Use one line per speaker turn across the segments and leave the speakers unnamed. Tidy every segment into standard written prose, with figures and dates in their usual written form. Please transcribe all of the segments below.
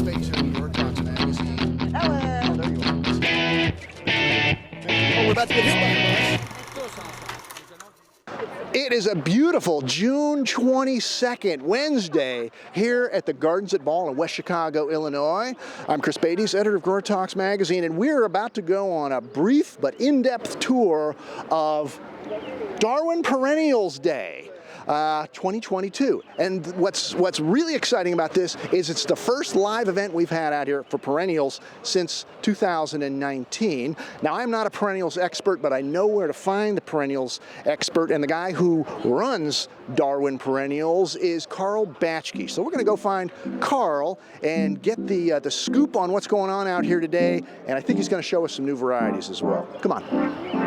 Beytes of GrowerTalks magazine.
Hello.
Oh, there you are. Oh, we're about to get hit by a bus. It is a beautiful June 22nd, Wednesday, here at the Gardens at Ball in West Chicago, Illinois. I'm Chris Beytes, editor of GrowerTalks magazine, and we're about to go on a brief but in-depth tour of Darwin Perennials Day. 2022. And what's really exciting about this is it's the first live event we've had out here for perennials since 2019. Now, I'm not a perennials expert, but I know where to find the perennials expert, and the guy who runs Darwin Perennials is Karl Batschke. So we're going to go find Karl and get the scoop on what's going on out here today, and I think he's going to show us some new varieties as well. Come on.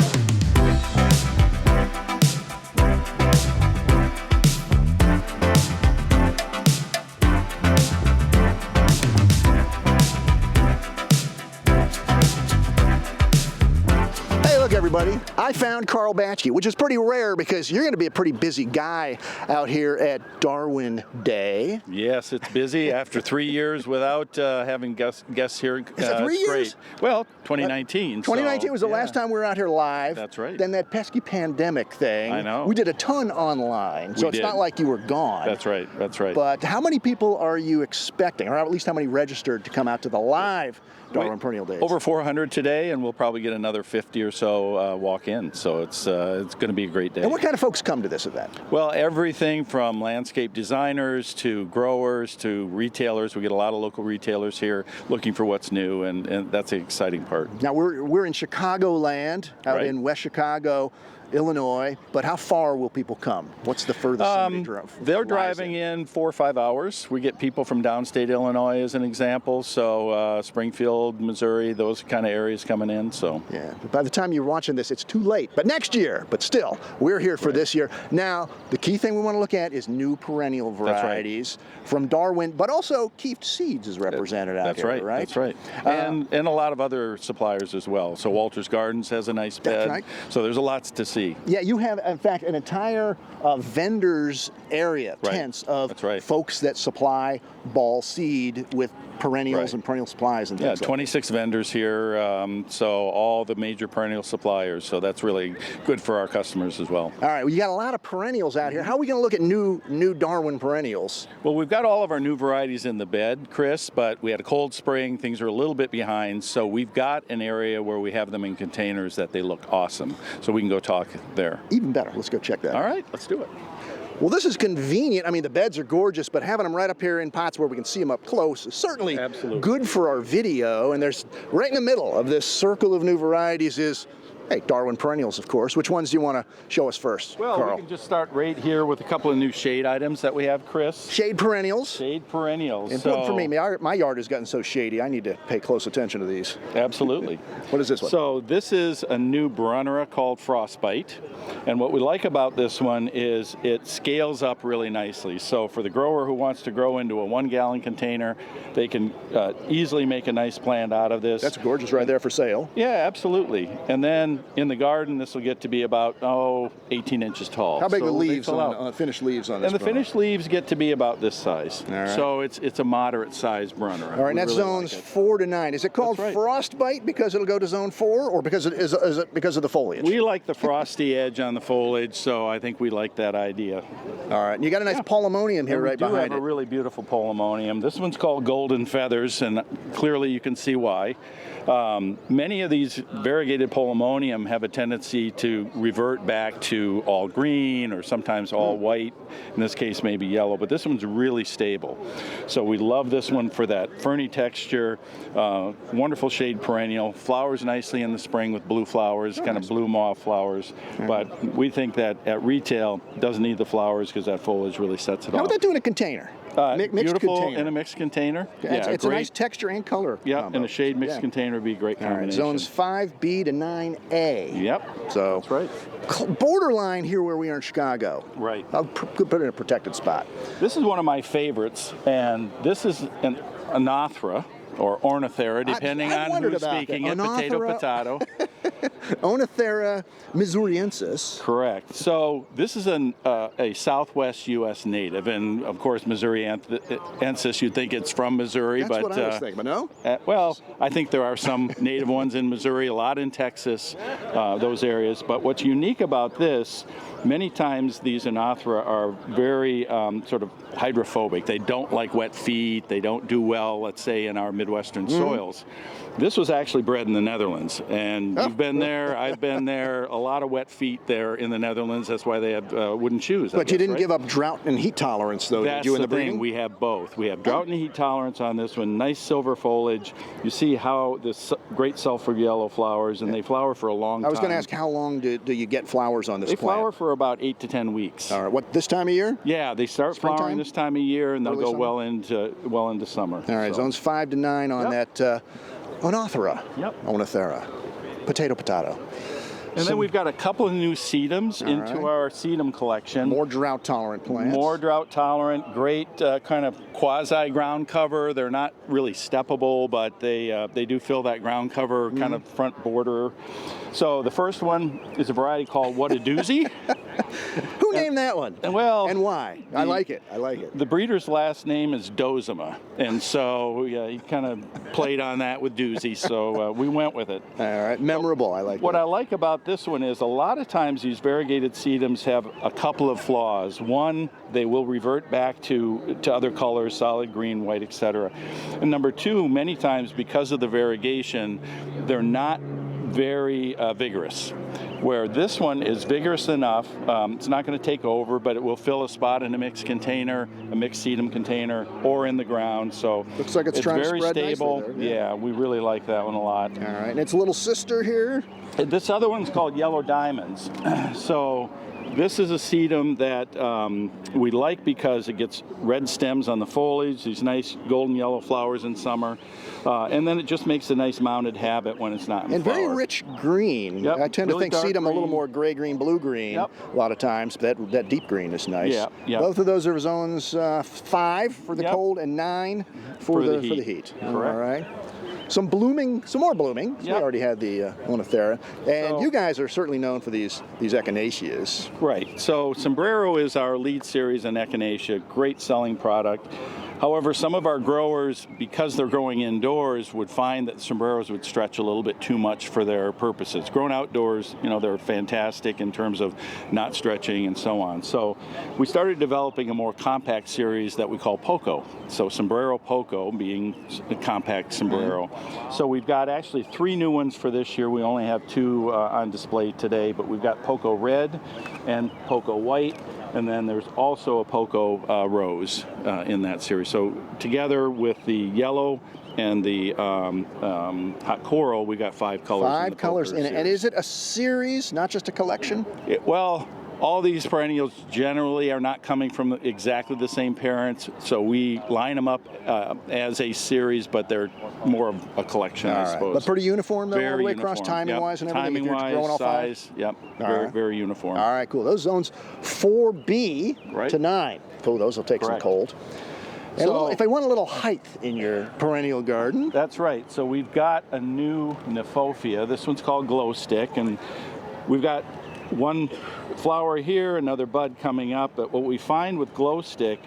Everybody, I found Karl Batschke, which is pretty rare because you're going to be a pretty busy guy out here at Darwin Day.
Yes, it's busy after 3 years without having guests here.
Is that 3 years?
Great. Well, 2019.
2019 was the last time we were out here live.
That's right.
Then that pesky pandemic thing.
I know.
We did a ton online, so it's not like you were gone.
That's right. That's right.
But how many people are you expecting, or at least how many registered to come out to the live Darwin Perennial Days?
Over 400 today, and we'll probably get another 50 or so walk in. So it's going to be a great day.
And what kind of folks come to this event?
Well, everything from landscape designers to growers to retailers. We get a lot of local retailers here looking for what's new, and that's the exciting part.
Now we're in Chicagoland, out in West Chicago, Illinois, but how far will people come? What's the furthest somebody drove?
They're driving in 4 or 5 hours. We get people from downstate Illinois as an example, so Springfield, Missouri, those kind of areas coming in. So
yeah, but by the time you're watching this, it's too late. But next year, but still, we're here for this year. Now, the key thing we want to look at is new perennial varieties from Darwin, but also Kieft Seeds is represented out here, right?
That's right. And a lot of other suppliers as well. So Walter's Gardens has a nice bed.
Right.
So there's lots to see.
Yeah, you have, in fact, an entire vendors area, tents of folks that supply ball seed with perennials and perennial supplies and things.
Yeah, 26 vendors here, so all the major perennial suppliers. So that's really good for our customers as well.
All right, well, you got a lot of perennials out here. How are we going to look at new Darwin perennials?
Well, we've got all of our new varieties in the bed, Chris, but we had a cold spring. Things are a little bit behind, so we've got an area where we have them in containers that they look awesome. So we can go talk there.
Even better. Let's go check that.
All right, let's do it.
Well, this is convenient. I mean, the beds are gorgeous, but having them right up here in pots where we can see them up close is certainly good for our video. And there's right in the middle of this circle of new varieties is, hey, Darwin Perennials, of course. Which ones do you want to show us first,
Well,
Karl?
we can just start right here with a couple of new shade items that we have, Chris.
Shade perennials.
Shade perennials.
Important for me. My yard has gotten so shady, I need to pay close attention to these.
Absolutely.
What is this one?
So this is a new brunnera called Frostbite. And what we like about this one is it scales up really nicely. So for the grower who wants to grow into a 1-gallon container, they can easily make a nice plant out of this.
That's gorgeous right there for sale.
Yeah, absolutely. And then in the garden, this will get to be about, 18 inches tall.
How big are the leaves,
on
finished leaves on this?
And the finished leaves get to be about this size.
All right.
So it's a moderate sized brunnera.
All right, and that's zones 4 to 9. Is it called Frostbite because it'll go to zone 4, or because is it because of the foliage?
We like the frosty edge on the foliage, so I think we like that idea.
All right, and you got a nice polemonium here right behind it.
We do have a really beautiful polemonium. This one's called Golden Feathers, and clearly you can see why. Many of these variegated polemonium have a tendency to revert back to all green or sometimes all white. In this case, maybe yellow, but this one's really stable. So we love this one for that ferny texture, wonderful shade perennial, flowers nicely in the spring with blue flowers, kind of blue mauve flowers. But we think that at retail, doesn't need the flowers because that foliage really sets it off.
How would that do in a container? Mixed
beautiful
container.
In a mixed container.
Yeah, it's a nice texture and color.
Yeah, in a shade mixed container would be a great combination.
All right, zones 5B to 9A.
Yep.
So
that's right.
Borderline here where we are in Chicago.
Right.
I'll put it in a protected spot.
This is one of my favorites, and this is an oenothera, or oenothera, depending on who's speaking it, potato.
Oenothera missouriensis.
Correct. So this is a Southwest U.S. native, and of course missouriensis. You'd think it's from Missouri,
That's
but
what I was thinking. But no.
Well, I think there are some native ones in Missouri, a lot in Texas, those areas. But what's unique about this, many times these oenothera are very sort of hydrophobic. They don't like wet feet. They don't do well, let's say, in our Midwestern soils. This was actually bred in the Netherlands, and you've been there, I've been there, a lot of wet feet there in the Netherlands. That's why they have wooden shoes.
But you didn't give up drought and heat tolerance, though, did you, in the breeding?
That's the thing. We have both. We have drought and heat tolerance on this one. Nice silver foliage. You see how this great sulfur yellow flowers, and they flower for a long time.
I was going to ask, how long do you get flowers on this plant?
They flower for about 8 to 10 weeks.
All right. What, this time of year?
Yeah, they start flowering this time of year, and they'll go well into summer.
All right, zones 5 to 9 on that oenothera.
Yep.
Oenothera. Potato.
And then we've got a couple of new sedums into our sedum collection.
More drought-tolerant plants.
More drought-tolerant, great kind of quasi-ground cover. They're not really steppable, but they do fill that ground cover kind of front border. So the first one is a variety called What a Doozy.
Who named that one?
Well,
and why? I like it.
The breeder's last name is Dozema, and so he kind of played on that with Doozy, so we went with it.
All right, memorable. I like
What
that.
I like about this one is a lot of times these variegated sedums have a couple of flaws. One, they will revert back to other colors, solid green, white, etc. And number two, many times because of the variegation, they're not very vigorous. Where this one is vigorous enough, it's not going to take over, but it will fill a spot in a mixed container, a mixed sedum container, or in the ground. So
looks like it's trying
very
to spread
stable.
Nicely there,
yeah, we really like that one a lot.
All right, and its little sister here.
This other one's called Yellow Diamonds. So this is a sedum that we like because it gets red stems on the foliage, these nice golden yellow flowers in summer, and then it just makes a nice mounded habit when it's not in
and
flower.
very rich green.
Yep,
I tend
really
to think sedum
green.
a little more gray-green, blue-green a lot of times, but that deep green is nice.
Yeah.
Both of those are zones 5 for the cold and 9 for the heat.
Correct.
All right. Some more blooming. So we already had the oenothera. And you guys are certainly known for these echinaceas.
Right. So Sombrero is our lead series in Echinacea, great selling product. However, some of our growers, because they're growing indoors, would find that sombreros would stretch a little bit too much for their purposes. Grown outdoors, they're fantastic in terms of not stretching and so on. So we started developing a more compact series that we call Poco. So Sombrero Poco being a compact sombrero. So we've got actually 3 new ones for this year. We only have 2 on display today, but we've got Poco Red and Poco White. And then there's also a Poco Rose in that series. So together with the yellow and the hot coral, we got 5 colors.
5 colors in it. And is it a series, not just a collection?
Well, all these perennials generally are not coming from exactly the same parents, so we line them up as a series, but they're more of a collection, I suppose.
But pretty uniform, though, all the way across,
uniform.
timing-wise and everything?
Timing-wise, size, very uniform.
All right, cool. Those zones 4B to 9. Cool, those will take some cold. And if I want a little height in your perennial garden.
That's right. So we've got a new kniphofia. This one's called Glow Stick, and we've got one flower here, another bud coming up, but what we find with Glow Stick,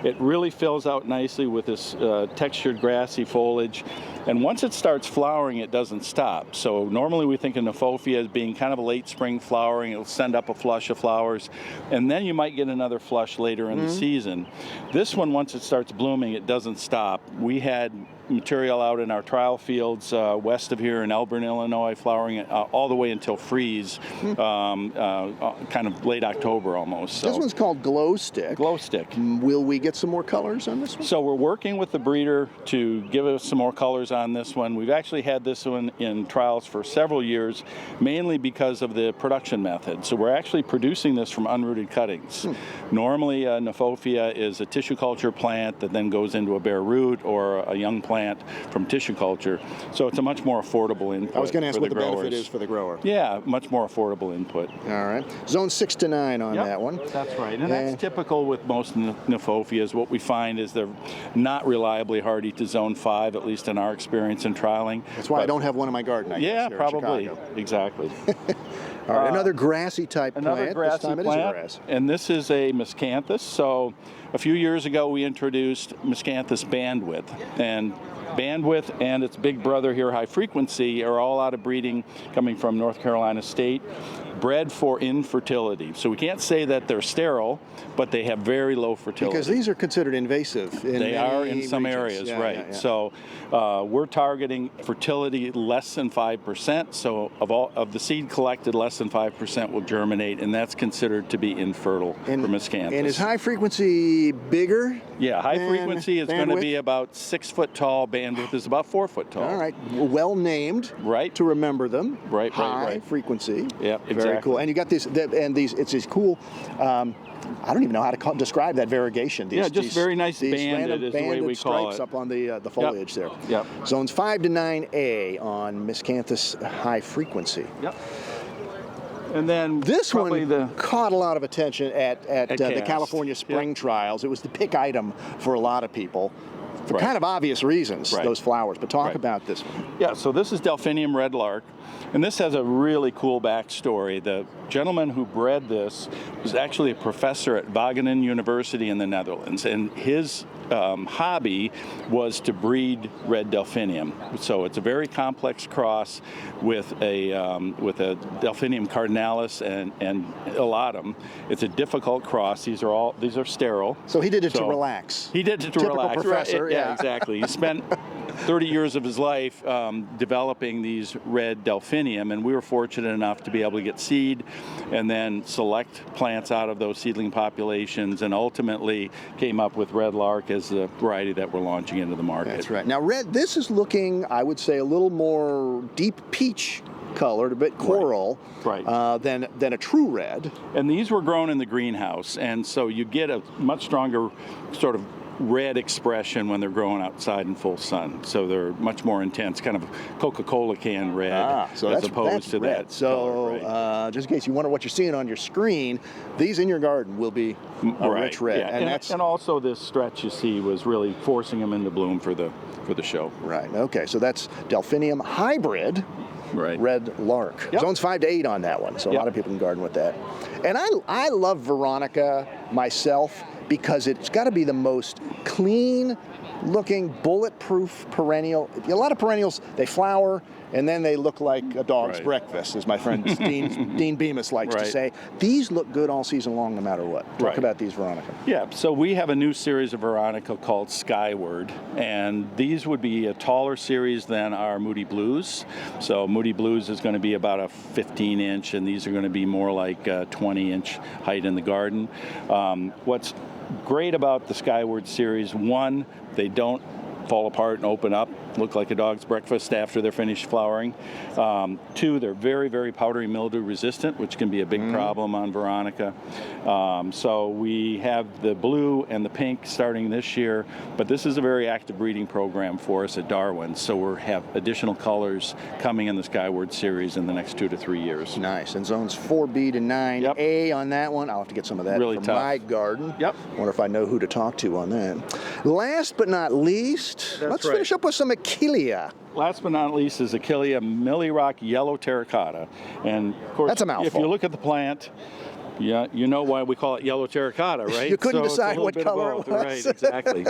it really fills out nicely with this textured grassy foliage, and once it starts flowering, it doesn't stop. So normally we think of kniphofia as being kind of a late spring flowering. It'll send up a flush of flowers, and then you might get another flush later in the season. This one, once it starts blooming, it doesn't stop. We had material out in our trial fields west of here in Elburn, Illinois, flowering all the way until freeze, kind of late October almost. So.
This one's called Glow Stick.
Glow Stick.
Will we get some more colors on this one?
So we're working with the breeder to give us some more colors on this one. We've actually had this one in trials for several years, mainly because of the production method. So we're actually producing this from unrooted cuttings. Normally, kniphofia is a tissue culture plant that then goes into a bare root or a young plant plant from tissue culture. So it's a much more affordable input.
I was going to ask
for
what the
growers.
benefit is for the grower.
Yeah, much more affordable input.
All right. Zone 6 to 9 on that one.
That's right. And that's typical with most kniphophias. What we find is they're not reliably hardy to zone 5, at least in our experience in trialing.
That's why I don't have one in my garden, I guess, here
probably.
in Chicago.
Exactly.
All right, another grassy type
Another
plant.
grassy
This time it is
plant,
a grass.
and this is a miscanthus. So a few years ago we introduced miscanthus bandwidth, and bandwidth and its big brother here, high frequency, are all out of breeding coming from North Carolina State, bred for infertility. So we can't say that they're sterile, but they have very low fertility.
Because these are considered invasive in
They are in some
regions.
areas,
Yeah,
right.
yeah, yeah.
So we're targeting fertility less than 5%. So of the seed collected, less than 5% will germinate, and that's considered to be infertile for miscanthus.
And is high frequency bigger?
Yeah, high
than
frequency is going to
bandwidth?
be about 6 foot tall. Bandwidth is about 4 foot tall.
All right, well named.
Right.
To remember them.
Right,
High frequency.
Yeah,
Very
exactly.
cool. And you got these, it's these cool. I don't even know how to describe that variegation. These,
very nice
these
banded
random
is the way we call
stripes
it.
up on the foliage there.
Yep.
Zones 5 to 9A on miscanthus high frequency.
Yep. And then
This
probably
one caught a lot of attention at the
Cast.
California Spring Trials. It was the pick item for a lot of people for
Right.
kind of obvious reasons,
Right.
those flowers. But talk
Right.
about this one.
Yeah, so this is Dephinium red lark, and this has a really cool backstory. The gentleman who bred this was actually a professor at Wageningen University in the Netherlands, and his hobby was to breed red delphinium. So it's a very complex cross with a Delphinium cardinalis and elatum. It's a difficult cross. These are sterile.
So he did it to relax.
He did it to
Typical
relax.
professor,
Right.
yeah.
Yeah, exactly. He spent 30 years of his life developing these red delphinium, and we were fortunate enough to be able to get seed and then select plants out of those seedling populations, and ultimately came up with red lark as the variety that we're launching into the market.
That's right. Now, red, this is looking, I would say, a little more deep peach colored, a bit coral,
Right.
than a true red.
And these were grown in the greenhouse, and so you get a much stronger sort of red expression when they're growing outside in full sun. So they're much more intense, kind of Coca-Cola can red,
So
as
that's
opposed to
red.
that.
So
color, right?
just in case you wonder what you're seeing on your screen, these in your garden will be a rich red.
Yeah. And also this stretch you see was really forcing them into bloom for the show.
Right. Okay. So that's Delphinium hybrid.
Right.
Red Lark.
Yep.
Zones 5 to 8 on that one, so a
Yep.
lot of people can garden with that. And I love Veronica myself because it's got to be the most clean looking, bulletproof perennial. A lot of perennials, they flower and then they look like a dog's
Right.
breakfast, as my friend Dean Bemis likes to
Right.
say. These look good all season long no matter what. Talk
Right.
about these, Veronica.
Yeah, so we have a new series of Veronica called Skyward, and these would be a taller series than our Moody Blues. So Moody Blues is going to be about a 15-inch, and these are going to be more like a 20-inch height in the garden. What's great about the Skyward series, one, they don't fall apart and open up, look like a dog's breakfast after they're finished flowering. Two, they're very, very powdery mildew resistant, which can be a big problem on Veronica. So we have the blue and the pink starting this year, but this is a very active breeding program for us at Darwin, so we'll have additional colors coming in the Skyward series in the next 2 to 3 years.
Nice. And zones 4B to 9A on that one. I'll have to get some of that
Really
for
tough.
my garden.
Yep.
Wonder if I know who to talk to on that. Last but not least, let's
right.
finish up with some Achillea.
Last but not least is Achillea Millirock yellow terracotta. And of course,
That's a mouthful.
if you look at the plant, yeah, you know why we call it yellow terracotta, right?
You couldn't
So it's a
decide
little
what
bit of
color it
both,
was.
Right, exactly.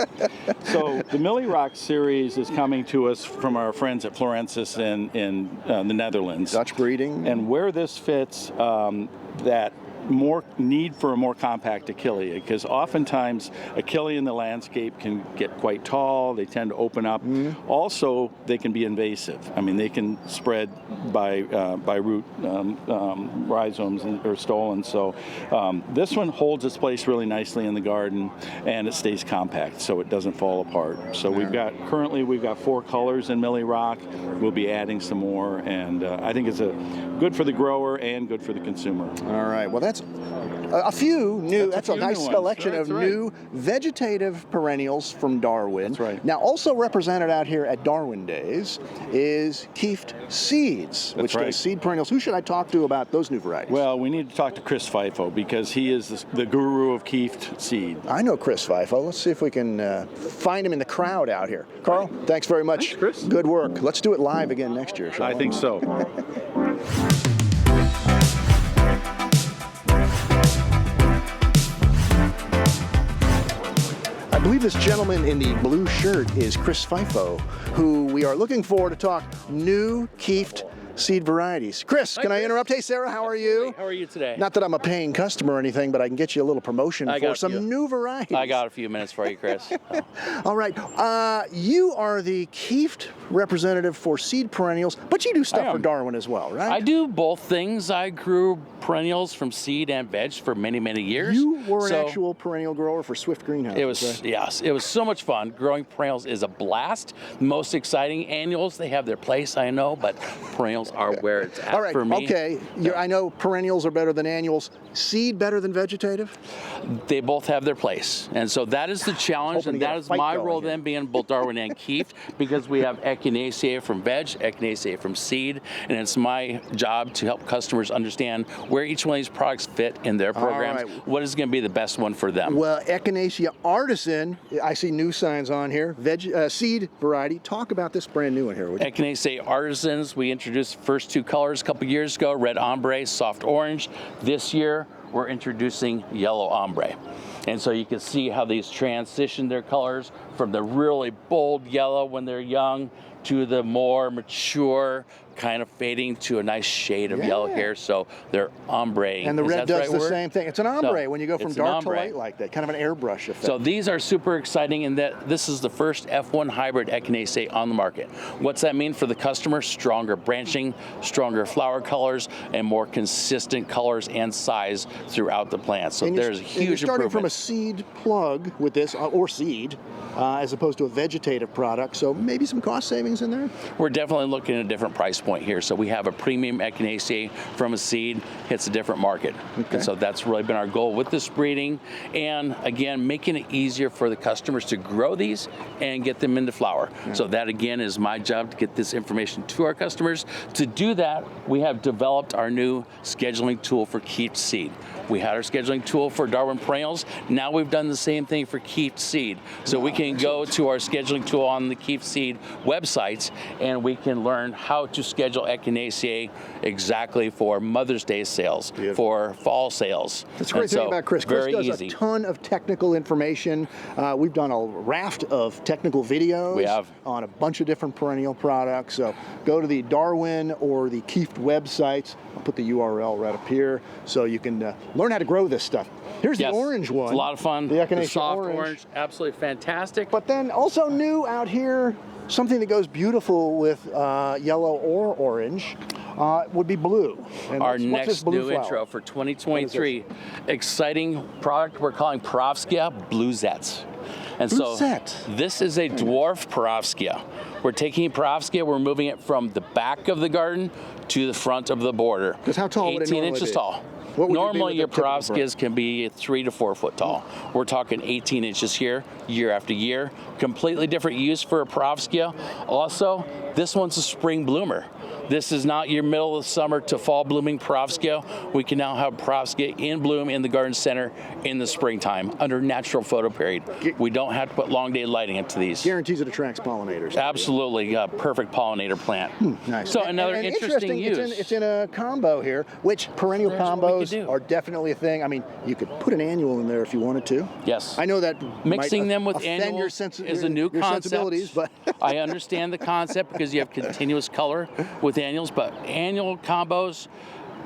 So the Millirock series is coming to us from our friends at Florensis in the Netherlands.
Dutch breeding.
And where this fits, that more need for a more compact Achillea, because oftentimes Achillea in the landscape can get quite tall, they tend to open up. Also, they can be invasive. I mean, they can spread by root rhizomes or stolons. So this one holds its place really nicely in the garden, and it stays compact, so it doesn't fall apart. So currently we've got 4 colors in Millirock. We'll be adding some more, and I think it's good for the grower and good for the consumer.
All right. Well, that's that's a few new, that's a nice
new ones.
selection of
That's right.
new vegetative perennials from Darwin.
That's right.
Now, also represented out here at Darwin Days is Kieft Seeds, which
right.
does seed perennials. Who should I talk to about those new varieties?
Well, we need to talk to Chris Fifo because he is the guru of Kieft seed.
I know Chris Fifo. Let's see if we can find him in the crowd out here. Carl, thanks very much.
Thanks, Chris.
Good work. Let's do it live again next year, shall we?
I think so.
I believe this gentleman in the blue shirt is Chris Fifo, who we are looking for to talk new Kieft seed varieties. Chris, can I interrupt? Hey, Sarah, how are you?
How are you today?
Not that I'm a paying customer or anything, but I can get you a little promotion for some new varieties.
I got a few minutes for you, Chris.
All right. You are the Kieft representative for seed perennials, but you do stuff for Darwin as well, right?
I do both things. I grew perennials from seed and veg for many, many years.
You were an actual perennial grower for Swift Greenhouse.
It was, yes, it was so much fun. Growing perennials is a blast. Most exciting. Annuals, they have their place, I know, but perennials are where it's at.
All right,
for me.
okay. I know perennials are better than annuals. Seed better than vegetative?
They both have their place. And so that is the challenge, and that is my role then being both Darwin and Kieft, because we have Echinacea from veg, Echinacea from seed, and it's my job to help customers understand where each one of these products fit in their programs, what is going to be the best one for them.
Well, Echinacea Artisan, I see new signs on here, seed variety. Talk about this brand new one here, would you?
Echinacea Artisans, we introduced the first two colors a couple years ago, red ombre, soft orange. This year, we're introducing yellow ombre. And so you can see how these transition their colors from the really bold yellow when they're young to the more mature, kind of fading to a nice shade of yellow here. So they're ombre.
And the red does the same thing. It's an ombre when you go from dark to light like that, kind of an airbrush effect.
So these are super exciting in that this is the first F1 hybrid Echinacea on the market. What's that mean for the customer? Stronger branching, stronger flower colors, and more consistent colors and size throughout the plant. So there's a huge improvement.
You're starting from a seed plug with this, or seed, as opposed to a vegetative product. So maybe some cost savings in there?
We're definitely looking at a different price point here. So we have a premium Echinacea from a seed, hits a different market. And so that's really been our goal with this breeding. And again, making it easier for the customers to grow these and get them into flower. So that again is my job to get this information to our customers. To do that, we have developed our new scheduling tool for Kieft seed. We had our scheduling tool for Darwin Perennials. Now we've done the same thing for Kieft seed. So we can go to our scheduling tool on the Kieft seed websites and we can learn how to schedule Echinacea exactly for Mother's Day sales, for fall sales.
That's the great thing about Chris. Chris does a ton of technical information. We've done a raft of technical videos on a bunch of different perennial products. So go to the Darwin or the Kieft websites. I'll put the URL right up here so you can learn how to grow this stuff. Here's the orange one.
It's a lot of fun.
The Echinacea
soft orange, absolutely fantastic.
But then also new out here, something that goes beautiful with yellow or orange would be blue. And
our next new
flower?
intro for 2023, exciting product we're calling Profskia Bluesets. And so this is a dwarf Profskia. We're taking Profskia, we're moving it from the back of the garden to the front of the border.
Because how tall would it
18
normally
inches
be?
tall. Normally your Profskias can be 3 to 4 foot tall. We're talking 18 inches here, year after year. Completely different use for a Profskia. Also, this one's a spring bloomer. This is not your middle of summer to fall blooming Profskia. We can now have Profskia in bloom in the garden center in the springtime under natural photo period. We don't have to put long day lighting into these.
Guarantees it attracts pollinators.
Absolutely, perfect pollinator plant.
Nice.
So another interesting use.
It's in a combo here, which perennial combos are definitely a thing. I mean, you could put an annual in there if you wanted to.
Yes.
I know that
mixing them with
offend
annuals is a new
your
concept.
But
I understand the concept because you have continuous color with annuals, but annual combos,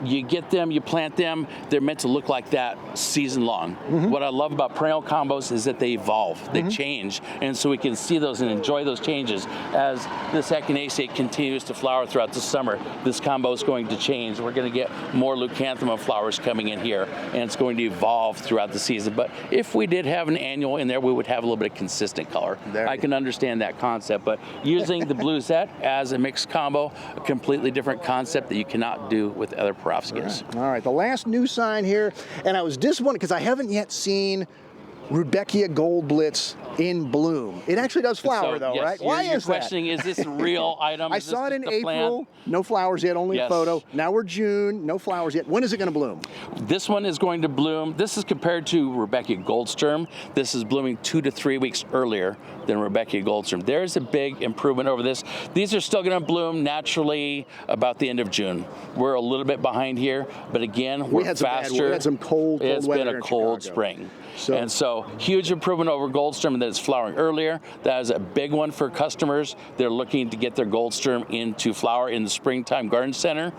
you get them, you plant them, they're meant to look like that season long. What I love about perennial combos is that they evolve, they change, and so we can see those and enjoy those changes. As this Echinacea continues to flower throughout the summer, this combo is going to change. We're going to get more leucanthemum flowers coming in here, and it's going to evolve throughout the season. But if we did have an annual in there, we would have a little bit of consistent color. I can understand that concept, but using the Blueset as a mixed combo, a completely different concept that you cannot do with other perennials. Profskias.
All right, the last new sign here, and I was disappointed because I haven't yet seen Rudbeckia Gold Blitz in bloom. It actually does flower though,
yes,
right? Why
you're
is that?
questioning, is this a real item?
I
Is this
saw it
just
in
a
April,
plant?
no flowers yet, only a
Yes.
photo. Now we're June, no flowers yet. When is it going to bloom?
This one is going to bloom. This is compared to Rudbeckia Goldsturm. This is blooming 2 to 3 weeks earlier than Rudbeckia Goldsturm. There's a big improvement over this. These are still going to bloom naturally about the end of June. We're a little bit behind here, but again, we're faster.
We had some cold
It's
weather
been a
in
cold
Chicago.
spring.
So-
And so huge improvement over Goldsturm, and that it's flowering earlier. That is a big one for customers. They're looking to get their Goldsturm into flower in the springtime garden center.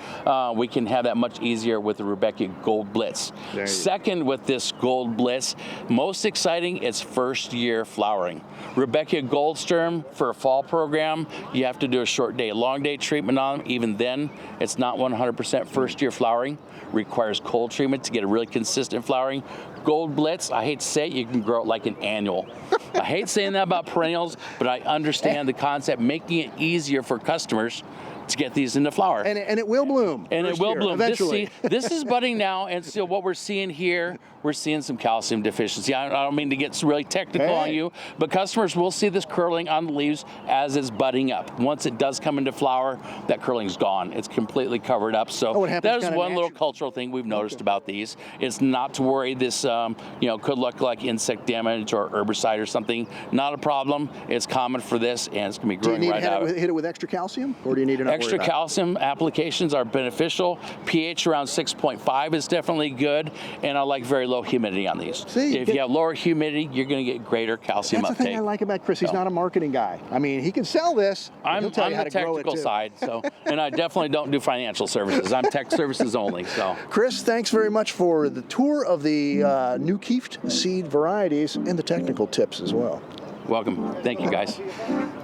We can have that much easier with the Rudbeckia Gold Blitz.
There you go.
Second, with this Gold Blitz, most exciting is first year flowering. Rudbeckia Goldsturm for a fall program, you have to do a short day, long day treatment on them. Even then, it's not 100% first year flowering. Requires cold treatment to get a really consistent flowering. Gold Blitz, I hate to say it, you can grow it like an annual. I hate saying that about perennials, but I understand the concept, making it easier for customers to get these into flower.
And it will bloom.
And it
first
will
year,
bloom.
eventually.
This is budding now, and so what we're seeing here, we're seeing some calcium deficiency. I don't mean to get really technical on you, but customers will see this curling on the leaves as it's budding up. Once it does come into flower, that curling's gone. It's completely covered up. So
it happens
that is
kinda
one little
naturally.
cultural thing we've noticed about these. It's not to worry. This could look like insect damage or herbicide or something. Not a problem. It's common for this, and it's going to be
Do you
growing
need to
right out.
hit it with extra calcium, or do you need to not
Extra
worry about it?
calcium applications are beneficial. pH around 6.5 is definitely good, and I like very low humidity on these.
See,
if you have lower humidity, you're going to get greater calcium
That's the
uptake.
thing I like about Chris. He's not a marketing guy. I mean, he can sell this. But
I'm
he'll tell
on
you how
the
to grow it
technical
too.
side, so, and I definitely don't do financial services. I'm tech services only. So,
Chris, thanks very much for the tour of the new Kieft seed varieties and the technical tips as well.
welcome. Thank you, guys.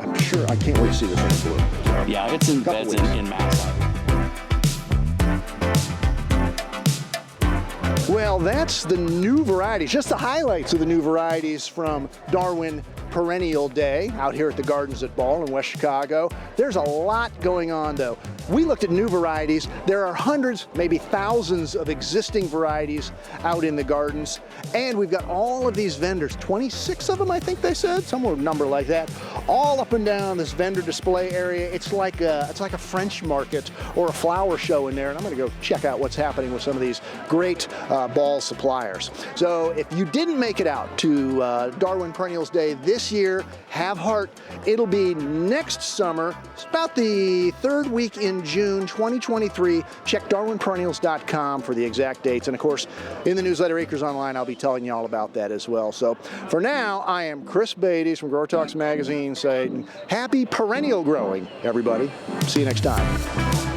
I'm sure I can't wait to see this in bloom.
Yeah, it's in
Couple
beds
weeks.
in mass.
Well, that's the new varieties, just the highlights of the new varieties from Darwin Perennial Day out here at the Gardens at Ball in West Chicago. There's a lot going on though. We looked at new varieties. There are hundreds, maybe thousands of existing varieties out in the gardens. And we've got all of these vendors, 26 of them, I think they said, somewhere number like that, all up and down this vendor display area. It's like a French market or a flower show in there. And I'm gonna go check out what's happening with some of these great ball suppliers. So if you didn't make it out to Darwin Perennials Day this year, have heart. It'll be next summer. It's about the third week in June 2023. Check darwinperennials.com for the exact dates. And of course, in the newsletter Acres Online, I'll be telling you all about that as well. So for now, I am Chris Beytes from GrowerTalks magazine saying happy perennial growing, everybody. See you next time.